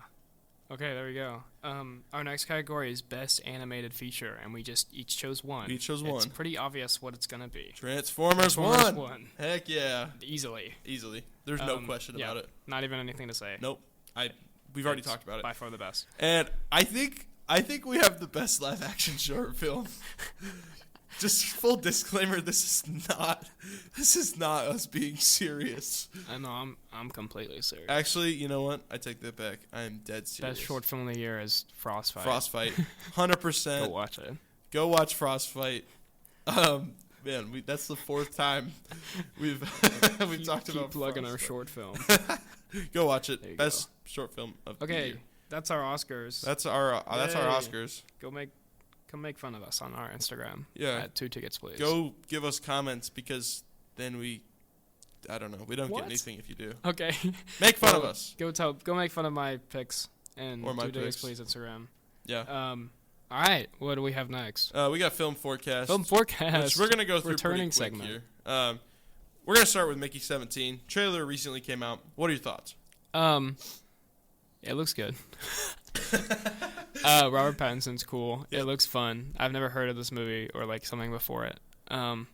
Okay, there we go. Our next category is Best Animated Feature, and we just each chose one. We chose one. It's pretty obvious what it's going to be. Transformers 1. Heck yeah. Easily. There's no question about it. Not even anything to say. Nope. we've already talked about it. By far the best. And I think we have the best live action short film. Just full disclaimer, this is not us being serious. I know, I'm completely serious. Actually, you know what? I take that back. I am dead serious. Best short film of the year is Frostfight. 100%. Go watch it. Go watch Frostfight. Man, that's the fourth time we've talked about plugging Frostfight. our short film. Go watch it. Best short film of the year. That's our Oscars. That's our Oscars. Come make fun of us on our Instagram. Yeah. At 2 Tickets, please. Go give us comments because then I don't know. We don't get anything if you do. Okay. Make fun of us. Go make fun of my picks and or my 2 Tickets, picks. Please Instagram. Yeah. All right. What do we have next? We got film forecast. Film forecast. Which we're gonna go through returning pretty quick segment here. We're gonna start with Mickey 17. Trailer recently came out. What are your thoughts? It looks good. Robert Pattinson's cool. Yeah. It looks fun. I've never heard of this movie or like something before it. And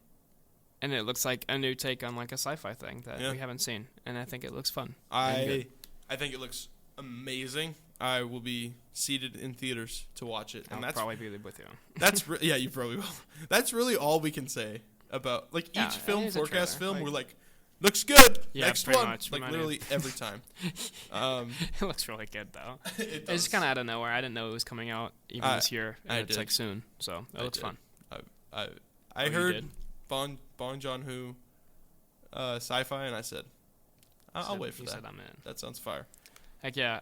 it looks like a new take on like a sci-fi thing that we haven't seen, and I think it looks fun. I think it looks amazing. I will be seated in theaters to watch it, and I'll probably be with you. That's yeah, you probably will. That's really all we can say about each film forecast film. We're like, looks good. Yeah, next pretty one, much. like literally every time. It looks really good though. It's just kind of out of nowhere. I didn't know it was coming out even this year, and it's like soon, so it looks fun. I heard Bong Joon-ho sci-fi, and I said, I'll wait for that. Said I'm in. That sounds fire. Heck yeah.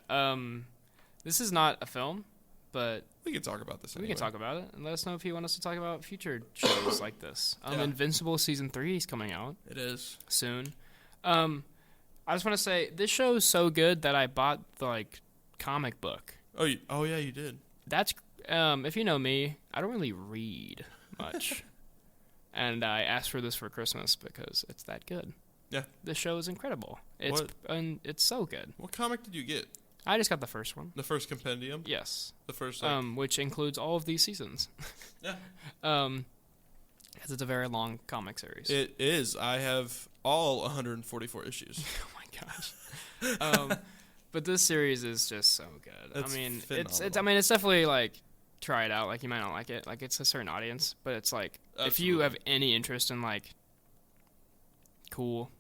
This is not a film, but we can talk about this. We can talk about it, and let us know if you want us to talk about future shows like this. Invincible season 3 is coming out. It is soon. I just want to say this show is so good that I bought the comic book. Oh yeah, you did. That's if you know me, I don't really read much, and I asked for this for Christmas because it's that good. Yeah, this show is incredible. It's so good. What comic did you get? I just got the first one. The first compendium? Yes. The first which includes all of these seasons. Yeah. Because it's a very long comic series. It is. I have all 144 issues. Oh my gosh. But this series is just so good. It's it's definitely try it out. You might not like it. It's a certain audience, but it's if you have any interest in cool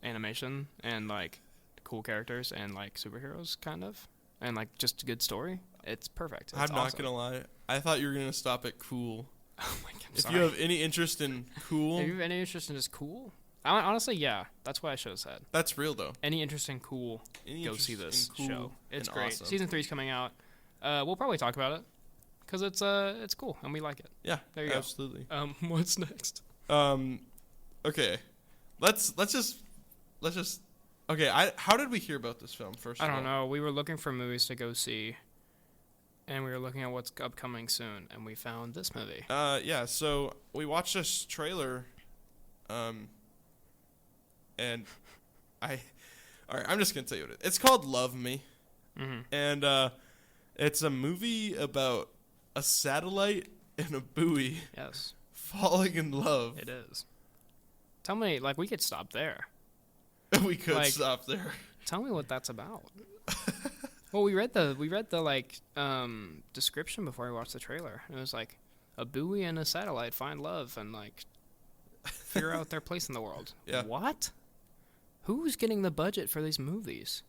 animation and cool characters and superheroes kind of, and just a good story, it's perfect. I'm not gonna lie, I thought you were gonna stop at cool. Oh my god. If you have any interest in cool, have you any interest in just cool? Honestly, yeah, that's what I should have said. That's real though. Any interest in cool, go see this show. It's great. Awesome. Season 3 is coming out. We'll probably talk about it because it's cool and we like it. Yeah, there you absolutely. go. What's next? Okay, let's just. Okay, how did we hear about this film first? I don't know. We were looking for movies to go see, and we were looking at what's upcoming soon, and we found this movie. Yeah. So we watched this trailer, and all right. I'm just gonna tell you what it's called. Love Me, and it's a movie about a satellite and a buoy. Yes. Falling in love. It is. Tell me, we could stop there. We could stop there. Tell me what that's about. Well, we read the description before we watched the trailer. It was a buoy and a satellite find love and figure out their place in the world. Yeah. What? Who's getting the budget for these movies?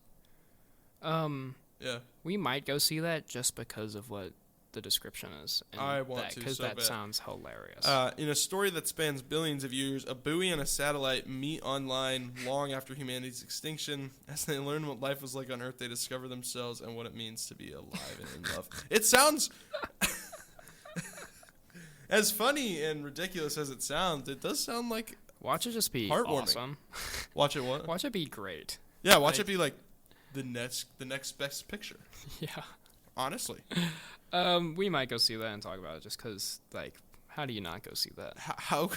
Yeah. We might go see that just because of what the description is. And I want to because so that bad. sounds hilarious. In a story that spans billions of years, a buoy and a satellite meet online long after humanity's extinction. As they learn what life was like on Earth, they discover themselves and what it means to be alive and in love. It sounds as funny and ridiculous as it sounds. It does sound like watch it just be heartwarming. Awesome. Watch it what? Watch it be great. Yeah, watch it be the next best picture. Yeah. Honestly. We might go see that and talk about it just because, how do you not go see that? How?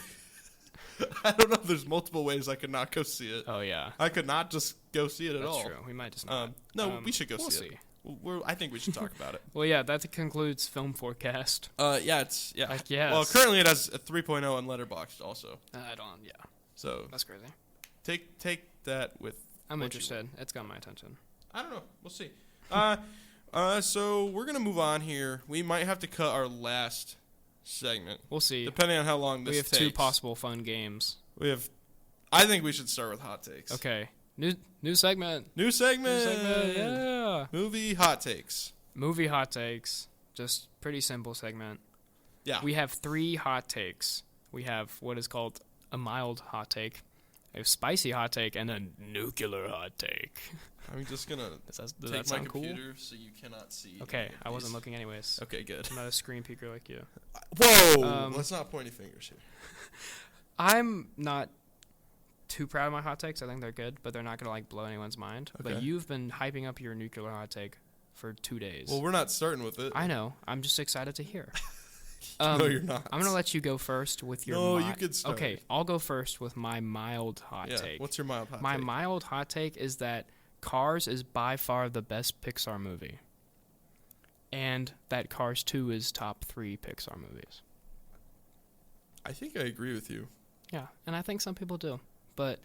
I don't know. There's multiple ways I could not go see it. Oh, yeah. I could not just go see it at all. That's true. We might just not. No, we should go see it. I think we should talk about it. Well, yeah, that concludes Film Forecast. Yeah. Yes. Well, currently it has a 3.0 on Letterboxd also. Yeah. So. That's crazy. Take that with. I'm interested. It's got my attention. I don't know. We'll see. So we're gonna move on here. We might have to cut our last segment. We'll see. Depending on how long this takes. We have 2 possible fun games. I think we should start with hot takes. Okay. New segment. New segment. Yeah. Movie hot takes. Movie hot takes. Just pretty simple segment. Yeah. We have 3 hot takes. We have what is called a mild hot take, a spicy hot take, and a nuclear hot take. I'm just gonna does take that my sound computer so you cannot see. Okay, I wasn't looking anyways. Okay, good. I'm not a screen peeker like you. Whoa! Let's not point any fingers here. I'm not too proud of my hot takes. I think they're good, but they're not gonna blow anyone's mind. Okay. But you've been hyping up your nuclear hot take for 2 days. Well, we're not starting with it. I know. I'm just excited to hear. No, you're not. I'm gonna let you go first with your. No, you could start. Okay, I'll go first with my mild hot take. What's your mild hot take? My mild hot take is that Cars is by far the best Pixar movie, and that Cars 2 is top 3 Pixar movies. I think I agree with you. Yeah, and I think some people do. But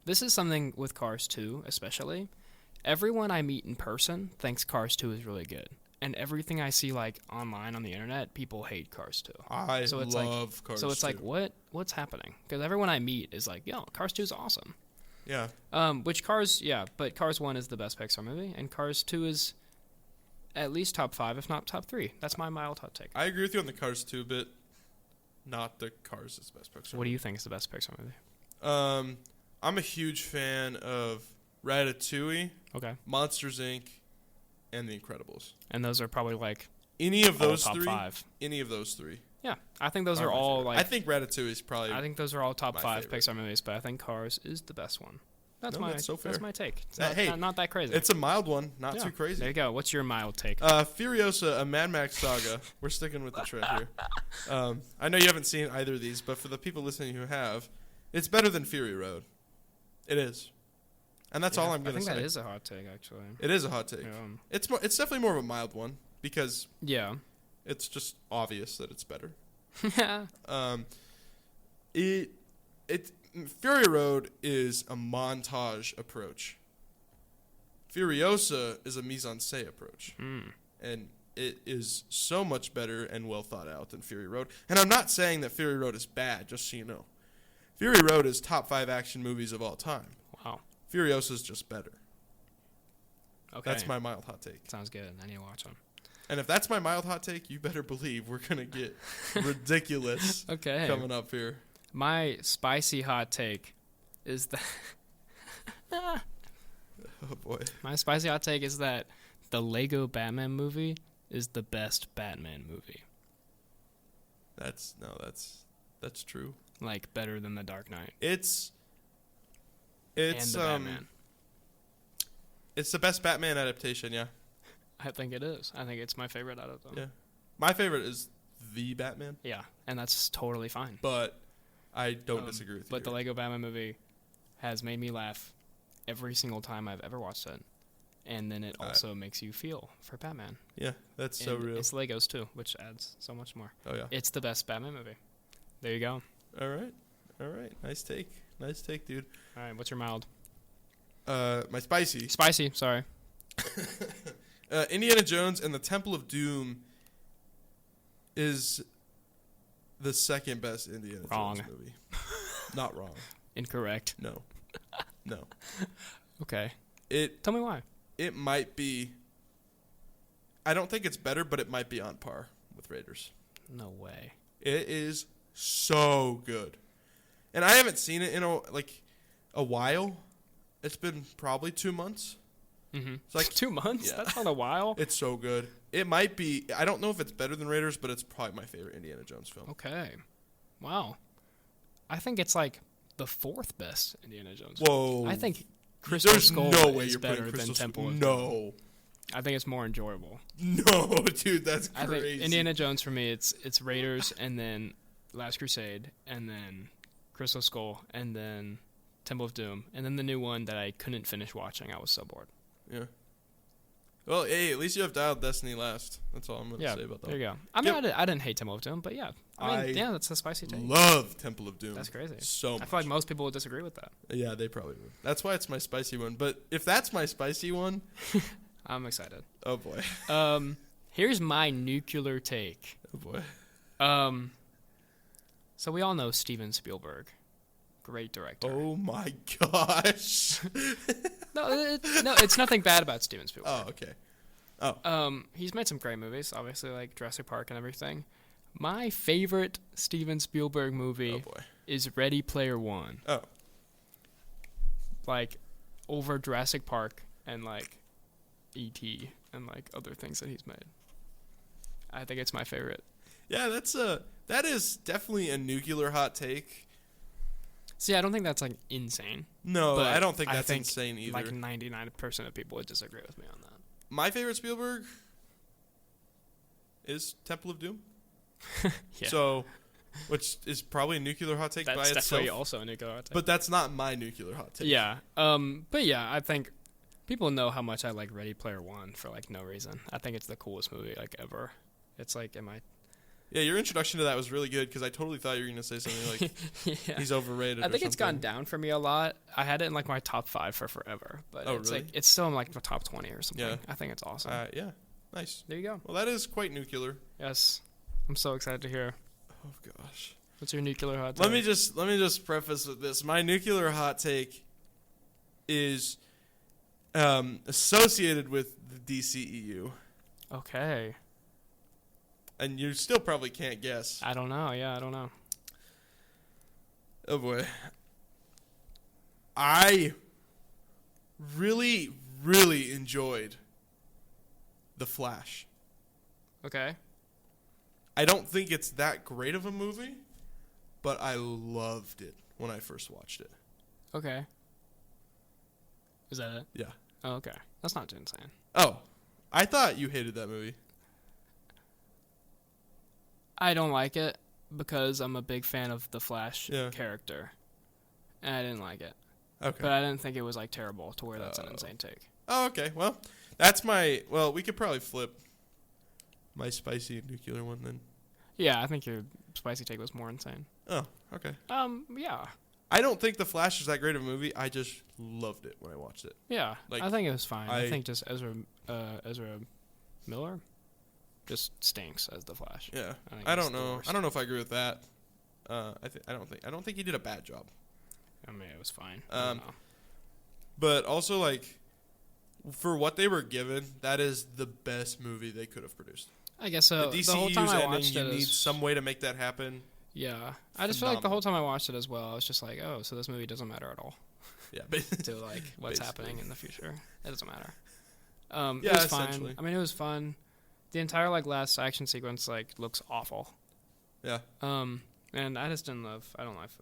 this is something with Cars 2 especially. Everyone I meet in person thinks Cars 2 is really good. And everything I see online on the internet, people hate Cars 2. I love Cars 2. So it's what's happening? Because everyone I meet is Cars 2 is awesome. Yeah. But Cars 1 is the best Pixar movie, and Cars 2 is at least top 5, if not top 3. That's my mild hot take. I agree with you on the Cars 2 bit. Not the Cars is the best Pixar movie. What do you think is the best Pixar movie? I'm a huge fan of Ratatouille, okay, Monsters, Inc., and The Incredibles. And those are probably any of those top 3? 5. Any of those 3. Yeah, I think those are all I think Ratatouille is probably. I think those are all top 5 favorite. Pixar movies, but I think Cars is the best one. That's so fair. That's my take. It's not that crazy. It's a mild one, not too crazy. There you go. What's your mild take? Furiosa, a Mad Max saga. We're sticking with the trend here. I know you haven't seen either of these, but for the people listening who have, it's better than Fury Road. It is. And that's all I'm going to say. I think that is a hot take, actually. It is a hot take. It's definitely more of a mild one because it's just obvious that it's better. Fury Road is a montage approach. Furiosa is a mise-en-scène approach. And it is so much better and well thought out than Fury Road. And I'm not saying that Fury Road is bad, just so you know. Fury Road is top 5 action movies of all time. Wow. Furiosa is just better. Okay. That's my mild hot take. Sounds good. I need to watch them. And if that's my mild hot take, you better believe we're going to get ridiculous coming up here. My spicy hot take is that... Oh, boy. My spicy hot take is that the Lego Batman movie is the best Batman movie. That's true. Better than The Dark Knight. It's and the Batman. It's the best Batman adaptation, yeah. I think it is. I think it's my favorite out of them. Yeah. My favorite is The Batman. Yeah, and that's totally fine. But I don't disagree with you. But the Lego Batman movie has made me laugh every single time I've ever watched it. And then it also makes you feel for Batman. Yeah, that's so real. It's Legos, too, which adds so much more. Oh, yeah. It's the best Batman movie. There you go. All right. Nice take, dude. All right, what's your mild? My spicy. Spicy, sorry. Indiana Jones and the Temple of Doom is the second best Indiana Jones movie. Not wrong. Incorrect. No. Okay. Tell me why. It might be. I don't think it's better, but it might be on par with Raiders. No way. It is so good. And I haven't seen it in a while. It's been probably 2 months. Mm-hmm. It's 2 months? Yeah. That's not a while. It's so good. It might be. I don't know if it's better than Raiders, but it's probably my favorite Indiana Jones film. Okay. Wow. I think it's the 4th best Indiana Jones film. Whoa. I think Crystal Skull is better than Temple of Doom. No. I think it's more enjoyable. No, dude, that's crazy. I think Indiana Jones for me, it's Raiders and then Last Crusade and then Crystal Skull and then Temple of Doom and then the new one that I couldn't finish watching. I was so bored. Yeah. Well, hey, at least you have Dialed Destiny last. That's all I'm going to say about that. There you go. I didn't hate Temple of Doom, but yeah. That's a spicy take. Love Temple of Doom. That's crazy. So much. I feel like most people would disagree with that. Yeah, they probably would. That's why it's my spicy one. But if that's my spicy one, I'm excited. Oh boy. Here's my nuclear take. Oh boy. So we all know Steven Spielberg, great director. Oh my gosh. No, it's nothing bad about Steven Spielberg. Oh, okay. Oh. He's made some great movies, obviously, like Jurassic Park and everything. My favorite Steven Spielberg movie is Ready Player One. Oh. Like, over Jurassic Park and, like, E.T. and, like, other things that he's made. I think it's my favorite. Yeah, that is definitely a nuclear hot take. See, I don't think that's, like, insane. No, I don't think that's insane either. Like, 99% of people would disagree with me on that. My favorite Spielberg is Temple of Doom. Yeah. So, which is probably a nuclear hot take by itself. That's definitely also a nuclear hot take. But that's not my nuclear hot take. Yeah. But yeah, I think people know how much I like Ready Player One for, like, no reason. I think it's the coolest movie, like, ever. It's like, Yeah, your introduction to that was really good because I totally thought you were going to say something like he's overrated. I think it's gone down for me a lot. I had it in like my top 5 for forever, but it's really? like it's still in like the top 20 or something. Yeah. I think it's awesome. Yeah, nice. There you go. Well, that is quite nuclear. Yes, I'm so excited to hear. Oh gosh, what's your nuclear hot take? Let me just preface with this. My nuclear hot take is associated with the DCEU. Okay. And you still probably can't guess. I don't know. Yeah, I don't know. Oh, boy. I really, really enjoyed The Flash. Okay. I don't think it's that great of a movie, but I loved it when I first watched it. Okay. Is that it? Yeah. Oh, okay. That's not too insane. Oh. I thought you hated that movie. I don't like it because I'm a big fan of the Flash character, and I didn't like it. Okay. But I didn't think it was like terrible to where that's an insane take. Oh, okay. Well, that's my. Well, we could probably flip my spicy nuclear one then. Yeah, I think your spicy take was more insane. Oh, okay. Yeah. I don't think The Flash is that great of a movie. I just loved it when I watched it. Yeah, like, I think it was fine. I think just Ezra Miller just stinks as the Flash. Yeah, I don't know. I don't know if I agree with that. I don't think he did a bad job. I mean, it was fine. But also, like, for what they were given, that is the best movie they could have produced. I guess so. The DCU's whole time I watched you need some way to make that happen. Yeah, I just feel like the whole time I watched it as well, I was just like, oh, so this movie doesn't matter at all. Yeah, to like what's happening in the future, it doesn't matter. Yeah, it was fine. I mean, it was fun. The entire like last action sequence like looks awful. Yeah. And I don't love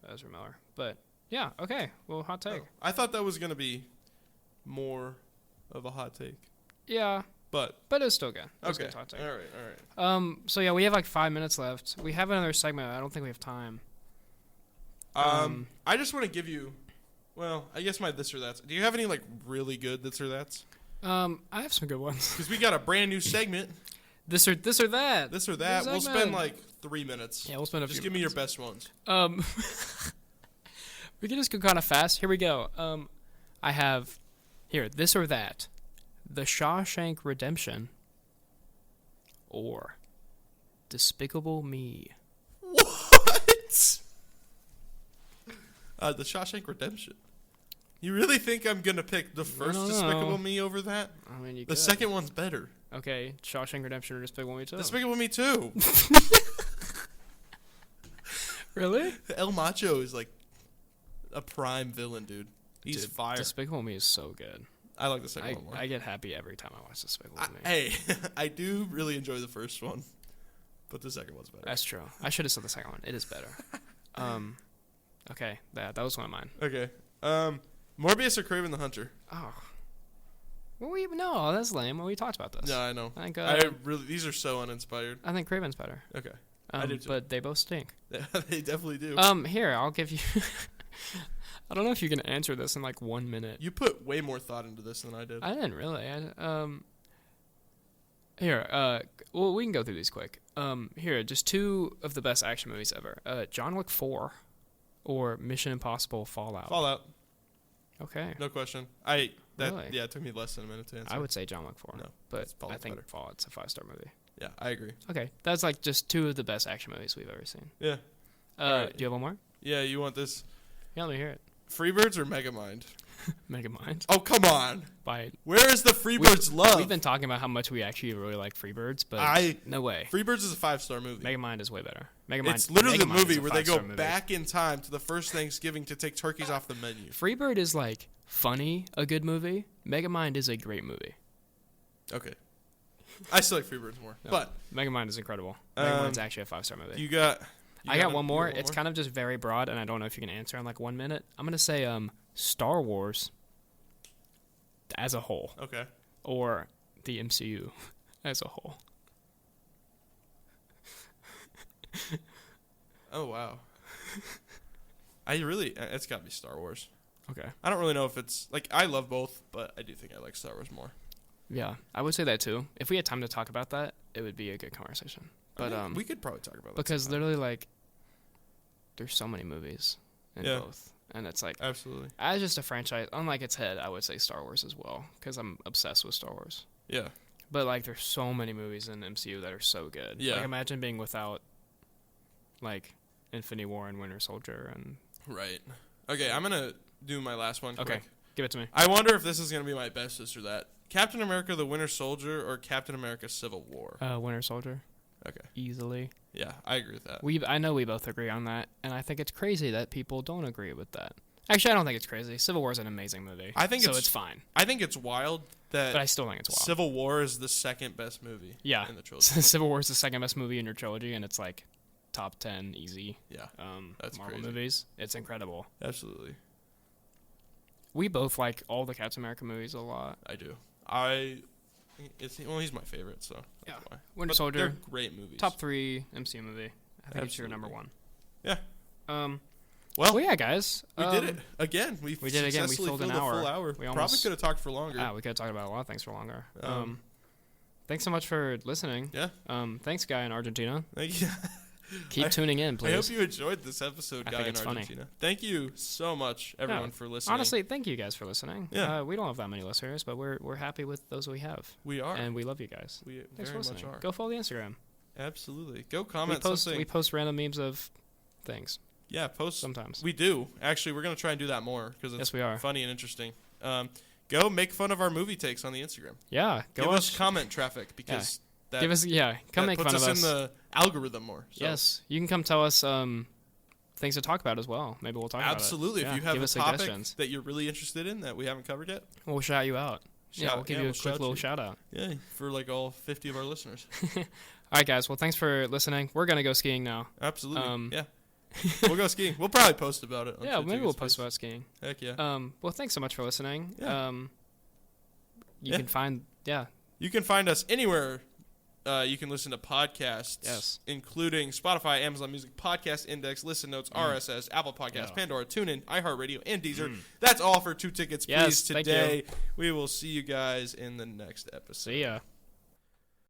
Ezra Miller, but yeah, okay. Well, hot take. Oh, I thought that was gonna be more of a hot take. Yeah. But it was still good. It was okay. Good hot take. All right. So yeah, we have like 5 minutes left. We have another segment. I don't think we have time. I just want to give you, well, I guess my this or that's. Do you have any like really good this or that's? I have some good ones. Because we got a brand new segment. This or that. This or that. We'll spend like 3 minutes. Yeah, we'll spend a few. Just give me your best ones. We can just go kind of fast. Here we go. I have here this or that. The Shawshank Redemption or Despicable Me. What? The Shawshank Redemption. You really think I'm going to pick the first Despicable Me over that? I mean, you The second one's better. Okay, Shawshank Redemption or Despicable Me 2? Despicable Me 2. Really? El Macho is like a prime villain, dude. He's fire. Despicable Me is so good. I like the second one more. I get happy every time I watch Despicable Me. Hey, I do really enjoy the first one, but the second one's better. That's true. I should have said the second one. It is better. Okay, that was one of mine. Okay. Morbius or Kraven the Hunter? Oh. Well, no, that's lame. Well, we talked about this. Yeah, I know. I think, these are so uninspired. I think Kraven's better. Okay. I do too. But they both stink. They definitely do. Here, I'll give you... I don't know if you can answer this in like 1 minute. You put way more thought into this than I did. I didn't really. Well, we can go through these quick. Here, just 2 of the best action movies ever. John Wick 4 or Mission Impossible Fallout. Fallout. Okay. No question. I Really? Yeah, it took me less than a minute to answer. I would say John Wick 4. No, but I think better. Fallout's a 5-star movie. Yeah, I agree. Okay, that's like just 2 of the best action movies we've ever seen. Yeah. Right. Do you have one more? Yeah, you want this? Yeah, let me hear it. Freebirds or Megamind? Megamind. Oh, come on. By Where is the Freebirds love? We've been talking about how much we actually really like Freebirds, but no way. Freebirds is a 5-star movie. Megamind is way better. Megamind. It's literally the movie where they go movie. back in time to the first Thanksgiving to take turkeys off the menu. Freebird is like funny, a good movie. Megamind is a great movie. Okay. I still like Freebirds more, but Megamind is incredible. Megamind's actually a 5-star movie. I got one more. It's kind of just very broad, and I don't know if you can answer in like 1 minute. I'm gonna say Star Wars as a whole. Okay. Or the MCU as a whole. Oh wow. It's got to be Star Wars. Okay. I don't really know if it's like I love both, but I do think I like Star Wars more. Yeah, I would say that too. If we had time to talk about that, it would be a good conversation. But we could probably talk about that because sometime. literally like there's so many movies in both, and it's like absolutely as just a franchise, unlike its head, I would say Star Wars as well because I'm obsessed with Star Wars. Yeah. But like there's so many movies in MCU that are so good. Yeah. Like imagine being without like Infinity War and Winter Soldier and right. Okay, I'm gonna do my last one. Okay, give it to me. I wonder if this is gonna be my best or that. Captain America: The Winter Soldier or Captain America: Civil War? Winter Soldier. Okay. Easily. Yeah, I agree with that. I know we both agree on that, and I think it's crazy that people don't agree with that. Actually, I don't think it's crazy. Civil War is an amazing movie. So it's fine. I think it's wild that. But I still think it's wild. Civil War is the second best movie. Yeah. In the trilogy. Civil War is the second best movie in your trilogy, and it's like top 10 easy. Yeah. That's Marvel crazy. movies. It's incredible. Absolutely. We both like all the Captain America movies a lot. I do. He's my favorite, so that's why. Winter Soldier. They're great movies. Top 3 MCU movie. I think it's your number 1. Yeah. Well, yeah, guys. We did it again. We did it again. We filled an hour. Full hour. We probably could have talked for longer. We could have talked about a lot of things for longer. Thanks so much for listening. Yeah. Thanks, guy in Argentina. Thank you. Keep tuning in, please. I hope you enjoyed this episode, guy in Argentina. Funny. Thank you so much, everyone, for listening. Honestly, thank you guys for listening. Yeah. We don't have that many listeners, but we're happy with those we have. We are. And we love you guys. We Thanks very for much listening. are. Go follow the Instagram. Absolutely. Go comment something. We post random memes of things. Yeah, post. Sometimes. We do. Actually, we're going to try and do that more because it's funny and interesting. Go make fun of our movie takes on the Instagram. Yeah. Give us comment traffic because come make fun of us. Puts us in the algorithm more. So. Yes. You can come tell us things to talk about as well. Maybe we'll talk about it. Absolutely. If you have a topic that you're really interested in that we haven't covered yet. We'll shout you out. We'll give you a quick little shout out. Yeah, for like all 50 of our listeners. All right, guys. Well, thanks for listening. We're going to go skiing now. Absolutely. Yeah. We'll go skiing. We'll probably post about it. Maybe we'll post about skiing. Heck yeah. Well, thanks so much for listening. Yeah. You can find You can find us anywhere. You can listen to podcasts, including Spotify, Amazon Music, Podcast Index, Listen Notes, RSS, Apple Podcasts, Pandora, TuneIn, iHeartRadio, and Deezer. That's all for 2 Tickets, Please. Today, we will see you guys in the next episode. See ya.